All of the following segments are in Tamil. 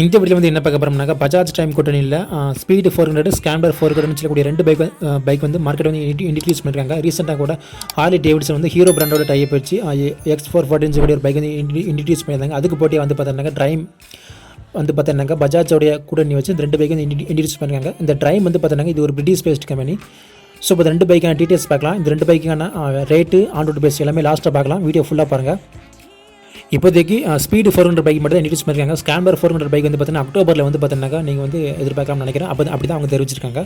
இந்த வீடியோவில் வந்து என்ன பார்க்க போகிறோம்னாக்கா பஜாஜ் டைம் கூட்டணியில் ஸ்பீடு 400 ஸ்க்ராம்பிளர் 400 சொல்லக்கூடிய ரெண்டு பைக் வந்து மார்க்கெட் வந்து இன்ட்ரடியூஸ் பண்ணியிருக்காங்க. ரீசெண்டாக கூட ஹார்லி டேவிட்சன் வந்து ஹீரோ பிராண்டோட டைப் வச்சு X440 சொல்லக்கூடிய ஒரு பைக் வந்து இன்ட்ரடியூஸ் பண்ணியிருந்தாங்க. அதுக்கு போட்டியாக வந்து பார்த்தீங்கன்னா ட்ரைம் வந்து பார்த்தீங்கன்னா பஜாஜோடைய கூட்டணி வச்சு இந்த ரெண்டு பைக் வந்து இன்ட்ரடியூஸ் பண்ணியிருக்காங்க. இந்த ட்ரைம் வந்து பார்த்தீங்கன்னா இது ஒரு பிரிட்டிஷ் பேஸ்ட் கம்பெனி. ஸோ இப்போ ரெண்டு பைக்கான டீட்டெயில்ஸ் பார்க்கலாம். இந்த ரெண்டு பைக்கான ரேட்டு ஆன் ரோட் பேஸ் எல்லாமே லாஸ்ட்டாக பார்க்கலாம். வீடியோ ஃபுல்லாக பாருங்கள். இப்போதைக்கு ஸ்பீடு 400 பைக் மட்டும் தான் இன்ட்ரடியூஸ் பண்ணியிருக்காங்க. ஸ்க்ராம்பிளர் 400 பைக் வந்து பார்த்தீங்கன்னா அக்டோபரில் வந்து பார்த்தீங்கன்னா நீங்கள் வந்து எதிர்பார்க்கலாம்னு நினைக்கிறேன். அப்படி தான் அவங்க தெரிவிச்சிருக்காங்க.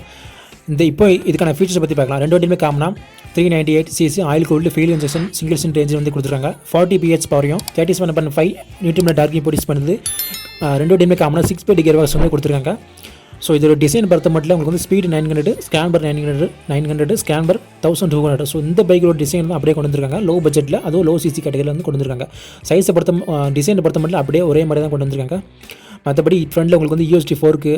இப்போ இதுக்கான ஃபீச்சர்ஸ் பற்றி பார்க்கலாம். ரெண்டு வண்டியுமே காமனா 398cc oil cooled fuel injection single சின் ரேஞ்ச் வந்து கொடுத்துருக்காங்க. 40 pH பவரையும் 37.5 நியூட்டன் டார்க்கிங் ப்ரொடியூஸ் பண்ணுது. ரெண்டு வண்டியுமே காமனா 6 speed கியர் பாக்ஸ் வந்து கொடுத்துருக்காங்க. ஸோ இதோட டிசைன் பொறுத்த மட்டும் உங்களுக்கு வந்து ஸ்பீடு 900, ஸ்க்ராம்பிளர் 900, ஸ்க்ராம்பிளர் 1200. ஸோ இந்த பைக்கோட டிசைன் வந்து அப்படியே கொண்டு வந்திருக்காங்க. லோ பட்ஜெட்டில் அதுவும் லோ சிசி கேட்டகரியில் வந்து கொண்டு வந்திருக்காங்க. சைஸை டிசைனை பொறுத்த மட்டும் அப்படியே ஒரே மாதிரி தான் கொண்டு வந்திருக்காங்க. மற்றபடி ஃப்ரண்ட்டில் உங்களுக்கு வந்து USD 4க்கு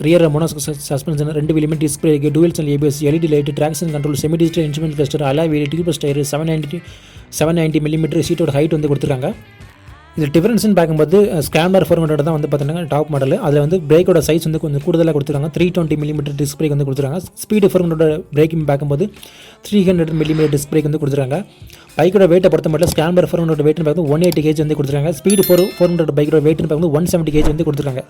rear mono suspension, 2 wheel disc brake, dual channel ABS, LED light, traction control, semi digital instrument cluster, alloy wheel, tubeless tyre, 790 mm சீட்டோட ஹைட் வந்து கொடுத்துருக்காங்க. இது டிஃபரன்ஸ்னு பார்க்கும்போது ஸ்க்ராம்பிளர் 400 தான் வந்து பார்த்தீங்கன்னா டாப் மாடல். அதில் வந்து பிரேக்கோட சைஸ் வந்து கொஞ்சம் கூடுதலாக கொடுத்துருக்காங்க. 320 mm டிஸ்க் பிரேக் வந்து கொடுத்துருக்காங்க. ஸ்பீடு 400 பிரேக்கிங் பார்க்கும்போது 300 mm டிஸ்க் பிரேக் வந்து கொடுத்துருக்காங்க. பைக்கோட வெயிட்டை பொறுத்த மட்டும் ஸ்க்ராம்பிளர் 400 வெயிட்னு பார்க்கும்போது 180 kg வந்து கொடுத்துருக்காங்க. ஸ்பீடு 400 பைக்கோட வெயிட்னு பார்க்கும்போது 170 kg வந்து கொடுத்துருக்காங்க.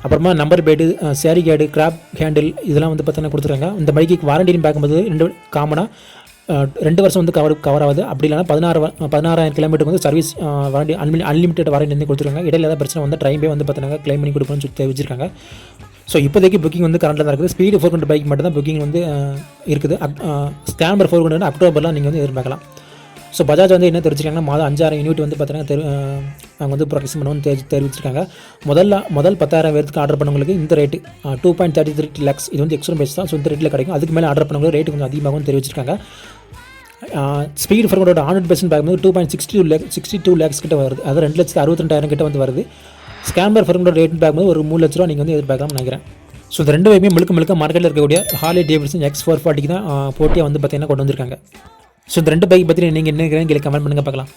அப்புறமா நம்பர் பேடு, சேரி கேடு, கிராப் ஹேண்டில் இதெல்லாம் வந்து பார்த்தீங்கன்னா கொடுத்துருக்காங்க. இந்த பைக்கு வாரண்டின்னு பார்க்கும்போது காமனாக 2 வருஷம் வந்து கவர் ஆகுது. அப்படி இல்லைனா 16,000 கிலோமீட்டருக்கு வந்து சர்வீஸ் வாரண்டி அன்லிமிட்டட் வாரண்டி வந்து கொடுத்துருக்காங்க. இடையில ஏதாவது பிரச்சனை வந்து ட்ரைமே வந்து பார்த்தீங்கன்னா கிளைம் பண்ணி கொடுக்கணும்னு சொல்லி தெரிவிச்சிருக்காங்க. ஸோ இப்போதைக்கு புக்கிங் வந்து கரண்டில் தான் இருக்குது. ஸ்பீடு 400 பைக் மட்டும் தான் புக்கிங் வந்து இருக்குது. ஸ்க்ராம்பிளர் 400 அக்டோபர்லாம் நீங்கள் வந்து எதிர்பார்க்கலாம். ஸோ பஜாஜ் வந்து என்ன தெரிவிச்சிருக்காங்கன்னா மாதம் 5,000 யூனிட் வந்து பார்த்தீங்கன்னா அவங்க வந்து ப்ரொடக்ஷன் பண்ணுவோம்னு தெரிவிச்சிருக்காங்க. முதல் 10,000 பேருக்கு ஆர்டர் பண்ணவங்களுக்கு இந்த ரேட்டு 2.33 lakhs இது வந்து எக்ஸ்ட்ரா பேஸ் தான். ஸோ இந்த ரேட்டில் கிடைக்கும். அதுக்கு மேலே ஆர்டர் பண்ணவங்களுக்கு ரேட்டு கொஞ்சம் அதிகமாகவும் தெரிவிச்சிருக்காங்க. ஸ்பீடு 400 100% பார்க்கும்போது 2.62 lakhs கிட்ட வருது. அது 2,62,000 கிட்ட வந்து வருது. ஸ்க்ராம்பிளர் 400 ரேட்னு பார்க்கும்போது ஒரு 3 லட்ச ரூபா நீங்கள் வந்து எதிர்பார்க்கலாம்னு நினைக்கிறேன். ஸோ இந்த ரெண்டு பைக்குமே முழுக்க மார்க்கெட்டில் இருக்கக்கூடிய ஹார்லி டேவிட்சன் X440 தான் போட்டியாக வந்து பார்த்தீங்கன்னா கொண்டு வந்திருக்காங்க. ஸோ இந்த ரெண்டு பைக் பற்றி நீங்கள் என்ன நினைக்கிறீங்க கமெண்ட் பண்ணுங்கள் பார்க்கலாம்.